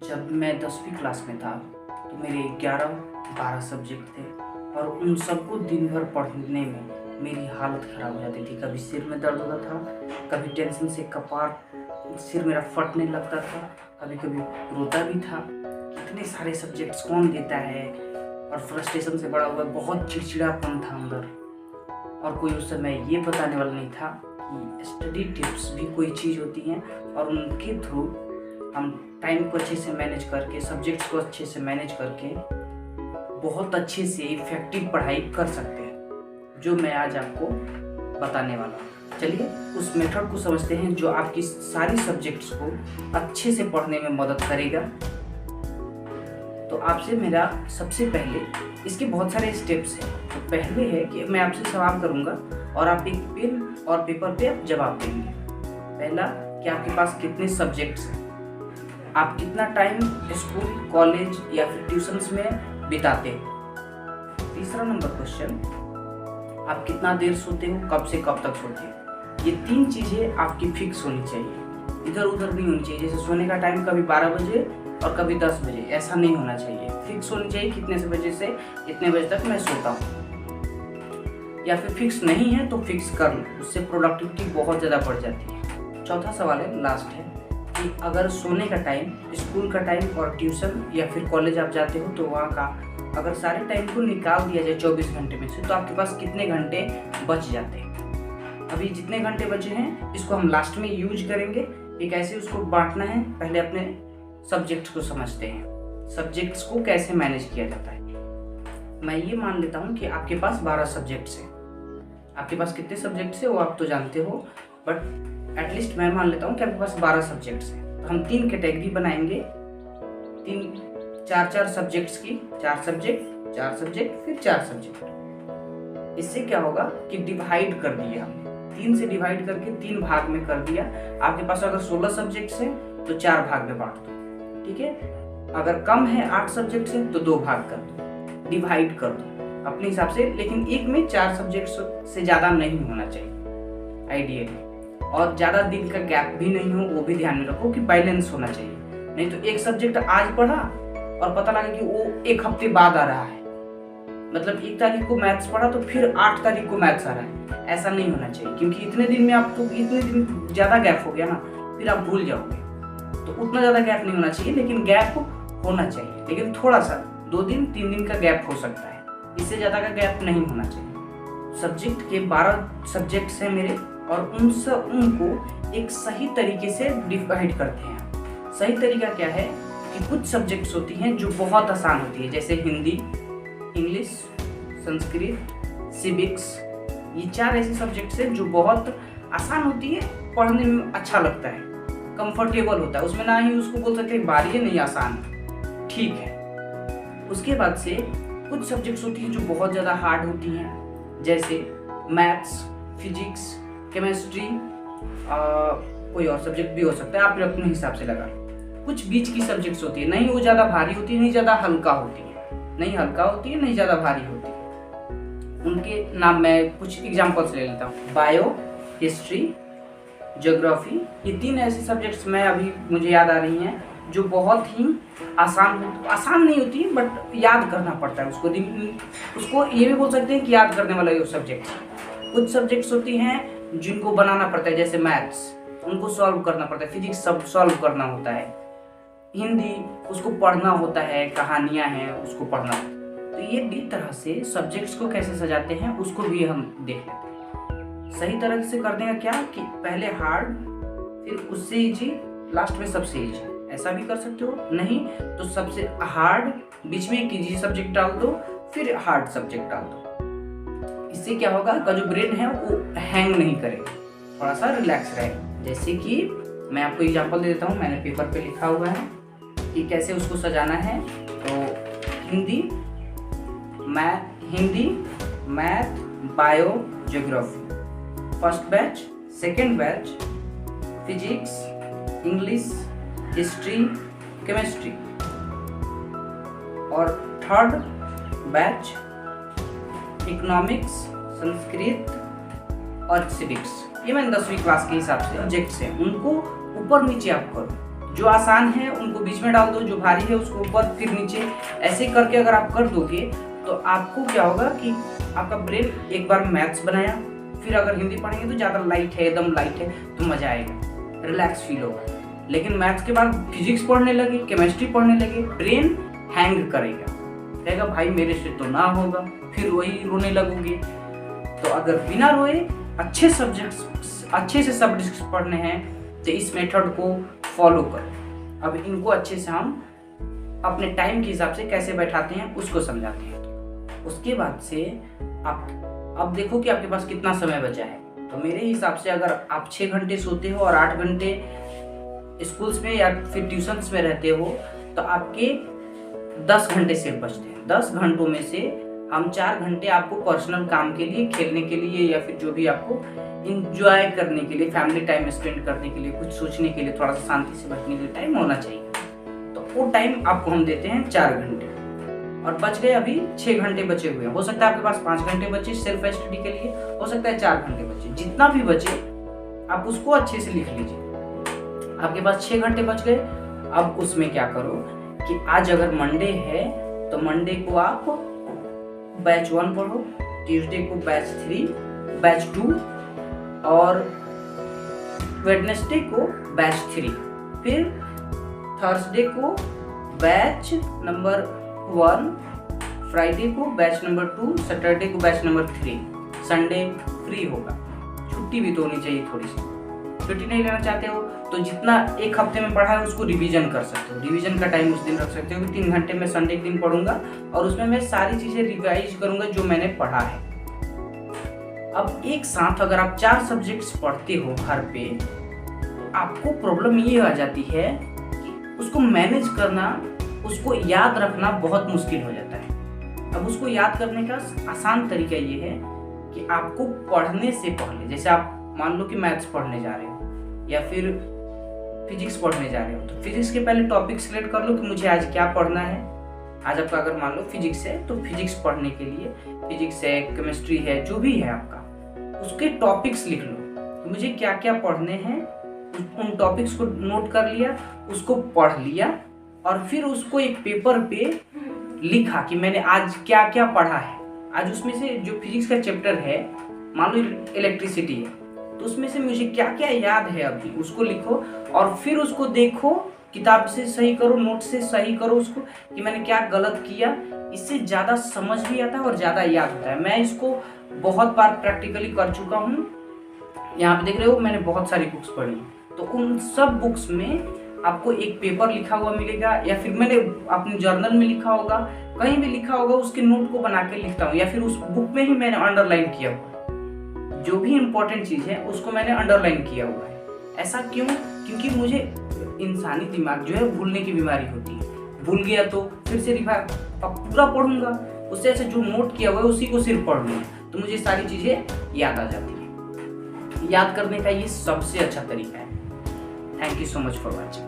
जब मैं 10वीं क्लास में था तो मेरे 11-12 सब्जेक्ट थे और उन सबको दिन भर पढ़ने में मेरी हालत ख़राब हो जाती थी। कभी सिर में दर्द होता था, कभी टेंशन से सिर मेरा फटने लगता था, कभी कभी रोता भी था। इतने सारे सब्जेक्ट्स कौन देता है, और फ्रस्ट्रेशन से बड़ा हुआ बहुत चिड़चिड़ापन था अंदर। और कोई उस समय ये बताने वाला नहीं था कि स्टडी टिप्स भी कोई चीज़ होती हैं और उनके थ्रू हम टाइम को अच्छे से मैनेज करके, सब्जेक्ट्स को अच्छे से मैनेज करके बहुत अच्छे से इफेक्टिव पढ़ाई कर सकते हैं, जो मैं आज आपको बताने वाला हूँ। चलिए उस मेथड को समझते हैं जो आपकी सारी सब्जेक्ट्स को अच्छे से पढ़ने में मदद करेगा। तो आपसे मेरा सबसे पहले, इसके बहुत सारे स्टेप्स हैं। तो पहले है कि मैं आपसे सवाल करूंगा और आप एक पेन और पेपर पे आप जवाब देंगे। पहला कि आपके पास कितने सब्जेक्ट्स हैं, आप कितना टाइम स्कूल, कॉलेज या फिर ट्यूशन्स में बिताते हैं। तीसरा नंबर क्वेश्चन, आप कितना देर सोते हो, कब से कब तक सोते हो। ये तीन चीज़ें आपकी फिक्स होनी चाहिए, इधर उधर नहीं होनी चाहिए। जैसे सोने का टाइम कभी 12 बजे और कभी 10 बजे, ऐसा नहीं होना चाहिए। फिक्स होनी चाहिए कितने से बजे से इतने बजे तक मैं सोता हूँ। या फिर फिक्स नहीं है तो फिक्स कर लो, उससे प्रोडक्टिविटी बहुत ज़्यादा बढ़ जाती है। चौथा सवाल है, लास्ट है, कि अगर सोने का टाइम, स्कूल का टाइम और ट्यूशन या फिर कॉलेज आप जाते हो तो वहाँ का अगर सारे टाइम को निकाल दिया जाए 24 घंटे में से, तो आपके पास कितने घंटे बच जाते हैं। अभी जितने घंटे बचे हैं इसको हम लास्ट में यूज करेंगे कि कैसे उसको बांटना है। पहले अपने सब्जेक्ट्स को समझते हैं, सब्जेक्ट्स को कैसे मैनेज किया जाता है। मैं ये मान लेता हूँ कि आपके पास 12 सब्जेक्ट्स हैं। आपके पास कितने सब्जेक्ट्स हैं वो आप तो जानते हो, बट एटलीस्ट मैं मान लेता हूँ कि आपके पास 12 सब्जेक्ट्स हैं। तो हम 3 कैटेगरी बनाएंगे, 4 सब्जेक्ट्स की, 4 सब्जेक्ट, 4 सब्जेक्ट, फिर 4 सब्जेक्ट। इससे क्या होगा कि डिवाइड कर दिया हमने, 3 से डिवाइड करके 3 भाग में कर दिया। आपके पास अगर 16 सब्जेक्ट्स हैं तो 4 भाग में बांट दो, ठीक है। अगर कम है 8 सब्जेक्ट्स हैं तो 2 भाग कर दो, डिवाइड कर दो अपने हिसाब से। लेकिन एक में 4 सब्जेक्ट्स से ज़्यादा नहीं होना चाहिए आइडियली, और ज़्यादा दिन का गैप भी नहीं हो, वो भी ध्यान में रखो कि बैलेंस होना चाहिए। नहीं तो एक सब्जेक्ट आज पढ़ा और पता लगा कि वो 1 हफ्ते बाद आ रहा है, मतलब 1 तारीख को मैथ्स पढ़ा तो फिर 8 तारीख को मैथ्स आ रहा है। ऐसा नहीं होना चाहिए, क्योंकि इतने दिन में आपको, इतने दिन ज़्यादा गैप हो गया ना, फिर आप भूल जाओगे। तो उतना ज़्यादा गैप नहीं होना चाहिए, लेकिन गैप होना चाहिए, लेकिन थोड़ा सा 2 दिन 3 दिन का गैप हो सकता है, इससे ज़्यादा का गैप नहीं होना चाहिए। सब्जेक्ट के 12 सब्जेक्ट्स हैं मेरे, और उनको एक सही तरीके से डिवाइड करते हैं। सही तरीका क्या है कि कुछ सब्जेक्ट्स होती हैं जो बहुत आसान होती है, जैसे हिंदी, इंग्लिश, संस्कृत, सिविक्स। ये 4 ऐसे सब्जेक्ट्स हैं जो बहुत आसान होती है, पढ़ने में अच्छा लगता है, कंफर्टेबल होता है उसमें। ना ही उसको बोल सकते हैं भारी है, नहीं आसान, ठीक है। उसके बाद से कुछ सब्जेक्ट्स होती हैं जो बहुत ज़्यादा हार्ड होती हैं, जैसे मैथ्स, फिजिक्स, केमिस्ट्री, कोई और सब्जेक्ट भी हो सकता है, आप अपने हिसाब से लगा लो। कुछ बीच की सब्जेक्ट्स होती है, नहीं वो ज़्यादा भारी होती है, नहीं ज़्यादा हल्का होती है, नहीं हल्का होती है, नहीं ज़्यादा भारी होती है। उनके नाम मैं कुछ एग्जाम्पल्स ले लेता हूँ। बायो, हिस्ट्री, ज्योग्राफी, ये 3 ऐसे सब्जेक्ट्स मैं अभी मुझे याद आ रही हैं जो बहुत ही आसान नहीं होती है, बट याद करना पड़ता है उसको ये भी बोल सकते हैं कि याद करने वाला ये सब्जेक्ट। कुछ सब्जेक्ट्स होती हैं जिनको बनाना पड़ता है, जैसे मैथ्स, उनको सॉल्व करना पड़ता है, फिजिक्स सब सॉल्व करना होता है, हिंदी उसको पढ़ना होता है, कहानियाँ हैं उसको पढ़ना होता है। तो ये 2 तरह से सब्जेक्ट्स को कैसे सजाते हैं उसको भी हम देख लेते हैं। सही तरह से करने का क्या कि पहले हार्ड, फिर उससे इजी, लास्ट में सबसे इजी, ऐसा भी कर सकते हो। नहीं तो सबसे हार्ड, बीच में एक इजी सब्जेक्ट डाल दो, फिर हार्ड सब्जेक्ट डाल दो। इससे क्या होगा का जो ब्रेन है वो हैंग नहीं करेगा, थोड़ा सा रिलैक्स रहेगा। जैसे कि मैं आपको एग्जांपल दे देता हूँ, मैंने पेपर पे लिखा हुआ है कि कैसे उसको सजाना है। तो Hindi, math, bio, geography, first batch, second batch, physics, English, history, chemistry, और थर्ड बैच इकोनॉमिक्स, संस्कृत और सिविक्स। ये मैंने 10वीं क्लास के हिसाब से सब्जेक्ट्स हैं, उनको ऊपर नीचे आप करो, जो आसान है उनको बीच में डाल दो, जो भारी है उसको ऊपर फिर नीचे, ऐसे करके अगर आप कर दोगे तो आपको क्या होगा कि आपका ब्रेन एक बार मैथ्स बनाया, फिर अगर हिंदी पढ़ेंगे तो ज़्यादा लाइट है, एकदम लाइट है तो मज़ा आएगा, रिलैक्स फील होगा। लेकिन मैथ्स के बाद फिजिक्स पढ़ने लगे, केमिस्ट्री पढ़ने लगे, ब्रेन हैंग करेगा, कहेगा भाई मेरे से तो ना होगा, फिर वही रोने लगोगे। तो अगर बिना रोए अच्छे से सब्जेक्ट्स पढ़ने हैं तो इस मेथड को फॉलो करो। अब इनको अच्छे से हम अपने टाइम के हिसाब से कैसे बैठाते हैं उसको समझाते हैं। उसके बाद से आप अब देखो कि आपके पास कितना समय बचा है। तो मेरे हिसाब से अगर आप 6 घंटे सोते हो और 8 घंटे स्कूल्स में या फिर ट्यूशन्स में रहते हो तो आपके 10 घंटे सिर्फ बचते हैं। 10 घंटों में से हम 4 घंटे आपको पर्सनल काम के लिए, खेलने के लिए या फिर जो भी आपको इंजॉय करने के लिए, फैमिली टाइम स्पेंड करने के लिए, कुछ सोचने के लिए, थोड़ा सा शांति से बैठने के लिए टाइम होना चाहिए। तो वो टाइम आपको हम देते हैं 4 घंटे और बच गए अभी 6 घंटे बचे हुए हैं। हो सकता है आपके पास 5 घंटे बचे सेल्फ स्टडी के लिए, हो सकता है 4 घंटे बचे, जितना भी बचे आप उसको अच्छे से लिख लीजिए। आपके पास 6 घंटे बच गए। अब उसमें क्या करो कि आज अगर मंडे है तो मंडे को आप बैच 1 पढ़ो, ट्यूसडे को बैच 3, बैच 2 और वेडनेसडे को बैच 3, फिर थर्सडे को बैच नंबर 1, फ्राइडे को बैच नंबर 2, सैटरडे को बैच नंबर 3, संडे फ्री होगा। छुट्टी भी तो होनी चाहिए थोड़ी सी। छुट्टी नहीं लेना चाहते हो तो जितना एक हफ्ते में पढ़ा है उसको रिवीजन कर सकते हो। रिवीजन का टाइम उस दिन रख सकते हो कि 3 घंटे में संडे के दिन पढ़ूंगा और उसमें मैं सारी चीजें रिवाइज करूंगा जो मैंने पढ़ा है। अब एक साथ अगर आप 4 सब्जेक्ट्स पढ़ते हो घर पे तो आपको प्रॉब्लम ये आ जाती है कि उसको मैनेज करना, उसको याद रखना बहुत मुश्किल हो जाता है। अब उसको याद करने का आसान तरीका ये है कि आपको पढ़ने से पहले, जैसे आप मान लो कि मैथ्स पढ़ने जा रहे हो या फिर फिजिक्स पढ़ने जा रहे हो, तो फिजिक्स के पहले टॉपिक सिलेक्ट कर लो कि मुझे आज क्या पढ़ना है। आज आपका अगर मान लो फिजिक्स है तो फिजिक्स पढ़ने के लिए फिजिक्स है, केमिस्ट्री है, जो भी है आपका, उसके टॉपिक्स लिख लो कि मुझे क्या क्या पढ़ने हैं। उन टॉपिक्स को नोट कर लिया, उसको पढ़ लिया और फिर उसको एक पेपर पे लिखा कि मैंने आज क्या क्या पढ़ा है। आज उसमें से जो फिजिक्स का चैप्टर है, मान लो इलेक्ट्रिसिटी है, तो उसमें से मुझे क्या क्या याद है अभी उसको लिखो और फिर उसको देखो, किताब से सही करो, नोट से सही करो उसको कि मैंने क्या गलत किया। इससे ज़्यादा समझ भी आता है और ज़्यादा याद होता है। मैं इसको बहुत बार प्रैक्टिकली कर चुका हूँ। यहाँ पे देख रहे हो मैंने बहुत सारी बुक्स पढ़ी, तो उन सब बुक्स में आपको एक पेपर लिखा हुआ मिलेगा या फिर मैंने अपने जर्नल में लिखा होगा, कहीं भी लिखा होगा, उसके नोट को बना के लिखता हूँ या फिर उस बुक में ही मैंने अंडरलाइन किया हुआ है। जो भी इम्पोर्टेंट चीज़ है उसको मैंने अंडरलाइन किया हुआ है। ऐसा क्यों? क्योंकि मुझे इंसानी दिमाग जो है भूलने की बीमारी होती है। भूल गया तो फिर से अब पूरा पढ़ूंगा, उससे ऐसे जो नोट किया हुआ है उसी को सिर्फ पढ़ लूँगा तो मुझे सारी चीज़ें याद आ जाती है। याद करने का ये सबसे अच्छा तरीका है। Thank you so much for watching.